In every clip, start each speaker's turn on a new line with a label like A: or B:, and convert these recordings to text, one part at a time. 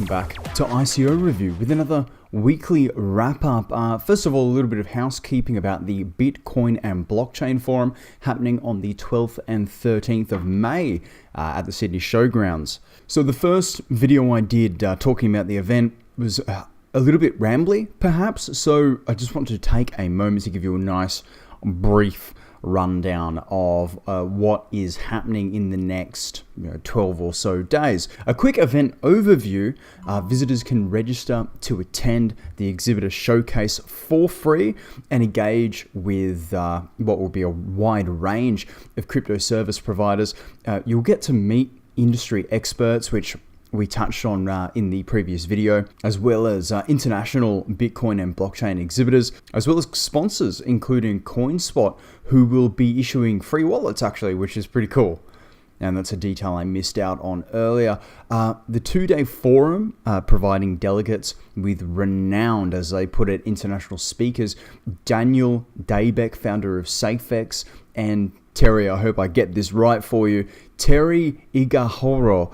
A: welcome back to ICO Review with another weekly wrap-up. First of all, a little bit of housekeeping about the Bitcoin and Blockchain Forum happening on the 12th and 13th of May at the Sydney Showgrounds. So the first video I did talking about the event was a little bit rambly, perhaps, so I just want to take a moment to give you a nice, brief rundown of what is happening in the next 12 or so days. A quick event overview. Visitors can register to attend the exhibitor showcase for free and engage with what will be a wide range of crypto service providers. You'll get to meet industry experts, which we touched on in the previous video, as well as international Bitcoin and blockchain exhibitors, as well as sponsors, including CoinSpot, who will be issuing free wallets, actually, which is pretty cool. And that's a detail I missed out on earlier. The two-day forum, providing delegates with renowned, as they put it, international speakers, Daniel Daybeck, founder of SafeX, and Terry, I hope I get this right for you, Terry Igahoro,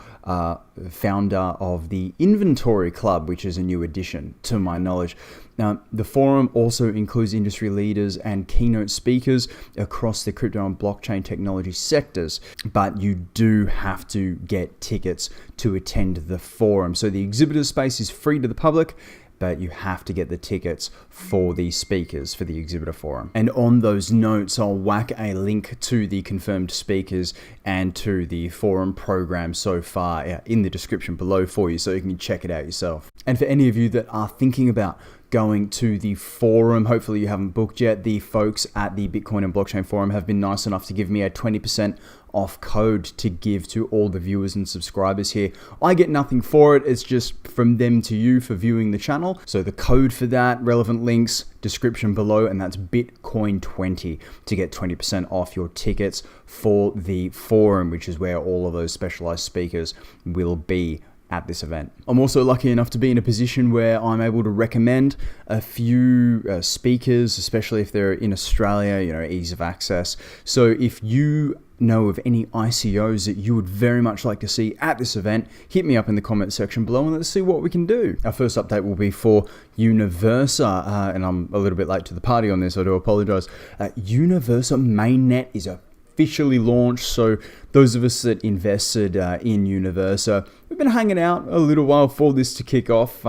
A: founder of the Inventory Club, which is a new addition to my knowledge. Now, the forum also includes industry leaders and keynote speakers across the crypto and blockchain technology sectors, but you do have to get tickets to attend the forum. So the exhibitor space is free to the public, but you have to get the tickets for the speakers for the exhibitor forum. And on those notes, I'll whack a link to the confirmed speakers and to the forum program so far in the description below for you, so you can check it out yourself. And for any of you that are thinking about going to the forum, hopefully you haven't booked yet, the folks at the Bitcoin and Blockchain Forum have been nice enough to give me a 20% off code to give to all the viewers and subscribers here. I get nothing for it, it's just from them to you for viewing the channel. So the code for that, relevant links, description below, and that's Bitcoin20 to get 20% off your tickets for the forum, which is where all of those specialized speakers will be at this event. I'm also lucky enough to be in a position where I'm able to recommend a few speakers, especially if they're in Australia, ease of access. So if you know of any ICOs that you would very much like to see at this event, hit me up in the comment section below and let's see what we can do. Our first update will be for Universa, and I'm a little bit late to the party on this, I do apologize. Universa Mainnet is officially launched, so those of us that invested in Universa, we've been hanging out a little while for this to kick off,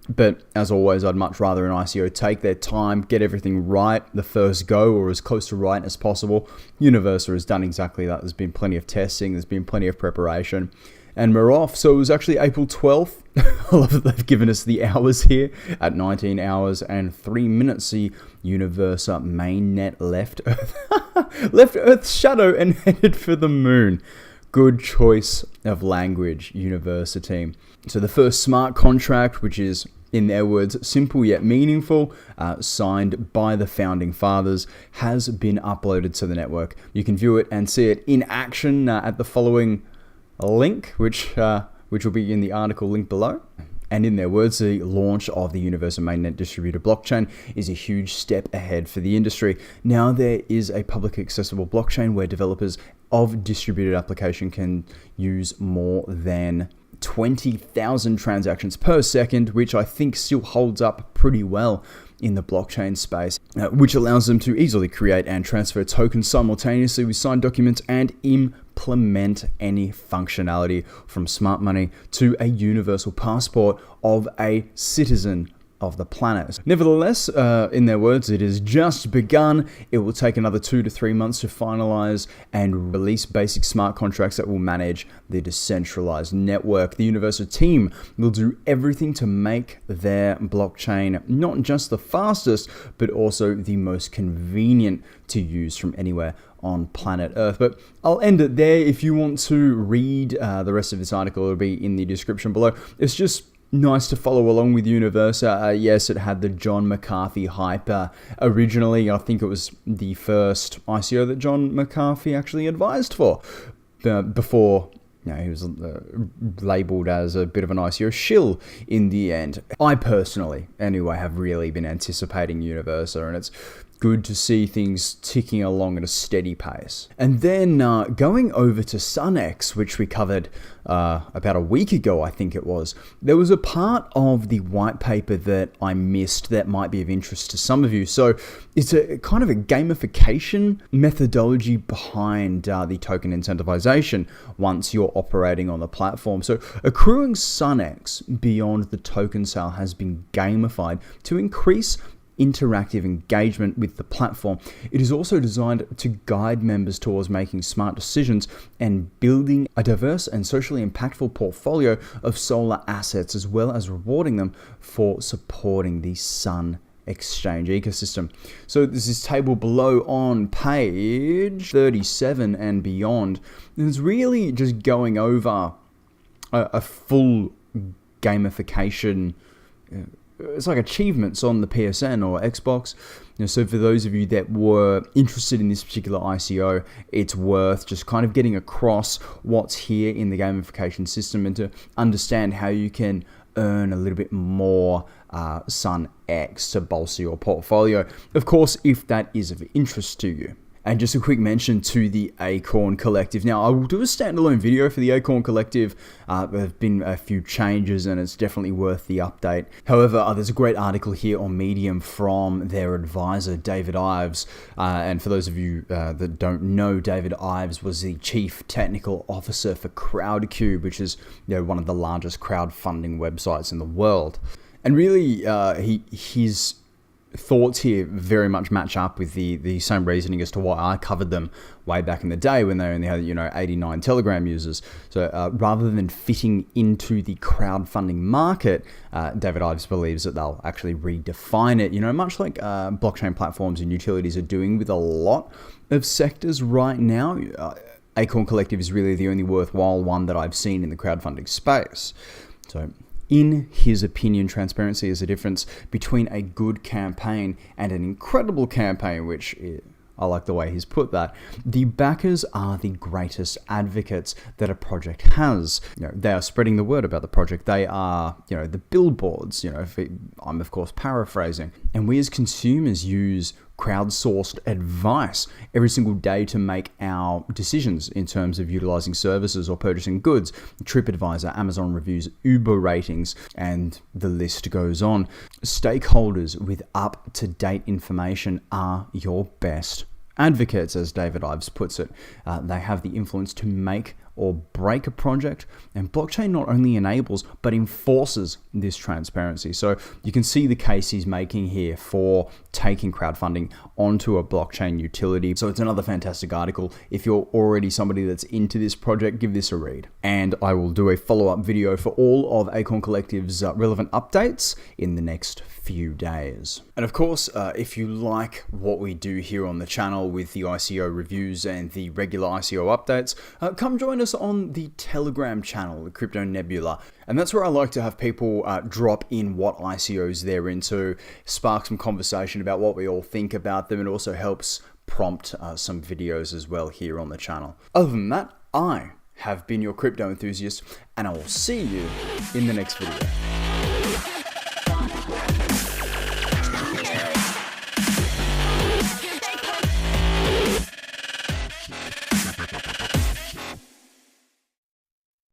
A: but as always, I'd much rather an ICO take their time, get everything right the first go, or as close to right as possible. Universa has done exactly that. There's been plenty of testing, there's been plenty of preparation, and we're off. So it was actually April 12th. I love that they've given us the hours here at 19 hours and 3 minutes. The Universa Mainnet left Earth's shadow and headed for the moon. Good choice of language, Universa team. So the first smart contract, which is, in their words, simple yet meaningful, signed by the founding fathers, has been uploaded to the network. You can view it and see it in action at the following link, which will be in the article linked below. And in their words, the launch of the Universa Mainnet distributed blockchain is a huge step ahead for the industry. Now there is a public accessible blockchain where developers of distributed application can use more than 20,000 transactions per second, which I think still holds up pretty well in the blockchain space, which allows them to easily create and transfer tokens simultaneously with signed documents and implement any functionality from smart money to a universal passport of a citizen of the planet. Nevertheless, in their words, it has just begun. It will take another 2 to 3 months to finalize and release basic smart contracts that will manage the decentralized network. The Universa team will do everything to make their blockchain not just the fastest, but also the most convenient to use from anywhere on planet Earth. But I'll end it there. If you want to read the rest of this article, it'll be in the description below. It's just nice to follow along with Universa. Yes, it had the John McCarthy hype. Originally, I think it was the first ICO that John McCarthy actually advised for. Before he was labeled as a bit of an ICO shill in the end. I personally, anyway, have really been anticipating Universa, and it's good to see things ticking along at a steady pace. And then going over to Sunex, which we covered about a week ago, I think it was, there was a part of the white paper that I missed that might be of interest to some of you. So it's a kind of a gamification methodology behind the token incentivization once you're operating on the platform. So accruing Sunex beyond the token sale has been gamified to increase interactive engagement with the platform. It is also designed to guide members towards making smart decisions and building a diverse and socially impactful portfolio of solar assets, as well as rewarding them for supporting the Sun exchange ecosystem. So this is table below on page 37 and beyond. And it's really just going over a full gamification. It's like achievements on the PSN or Xbox. So for those of you that were interested in this particular ICO, it's worth just kind of getting across what's here in the gamification system and to understand how you can earn a little bit more Sun X to bolster your portfolio, of course, if that is of interest to you. And just a quick mention to the Acorn Collective. Now, I will do a standalone video for the Acorn Collective. There have been a few changes and it's definitely worth the update. However, there's a great article here on Medium from their advisor, David Ives. And for those of you that don't know, David Ives was the Chief Technical Officer for Crowdcube, which is one of the largest crowdfunding websites in the world. And really, his thoughts here very much match up with the same reasoning as to why I covered them way back in the day when they only had 89 Telegram users. So rather than fitting into the crowdfunding market, David Ives believes that they'll actually redefine it, much like blockchain platforms and utilities are doing with a lot of sectors right now. Acorn Collective is really the only worthwhile one that I've seen in the crowdfunding space. So in his opinion, transparency is the difference between a good campaign and an incredible campaign, which I like the way he's put that. The backers are the greatest advocates that a project has. They are spreading the word about the project. They are, the billboards, I'm of course paraphrasing. And we as consumers use crowdsourced advice every single day to make our decisions in terms of utilizing services or purchasing goods. TripAdvisor, Amazon reviews, Uber ratings, and the list goes on. Stakeholders with up-to-date information are your best advocates, as David Ives puts it. They have the influence to make or break a project, and blockchain not only enables but enforces this transparency. So you can see the case he's making here for taking crowdfunding onto a blockchain utility. So it's another fantastic article. If you're already somebody that's into this project, give this a read. And I will do a follow-up video for all of Acorn Collective's relevant updates in the next few days. And of course, if you like what we do here on the channel with the ICO reviews and the regular ICO updates, come join us on the Telegram channel, the Crypto Nebula. And that's where I like to have people drop in what ICOs they're into, spark some conversation about what we all think about them, and also helps prompt some videos as well here on the channel. Other than that, I have been your crypto enthusiast, and I will see you in the next video.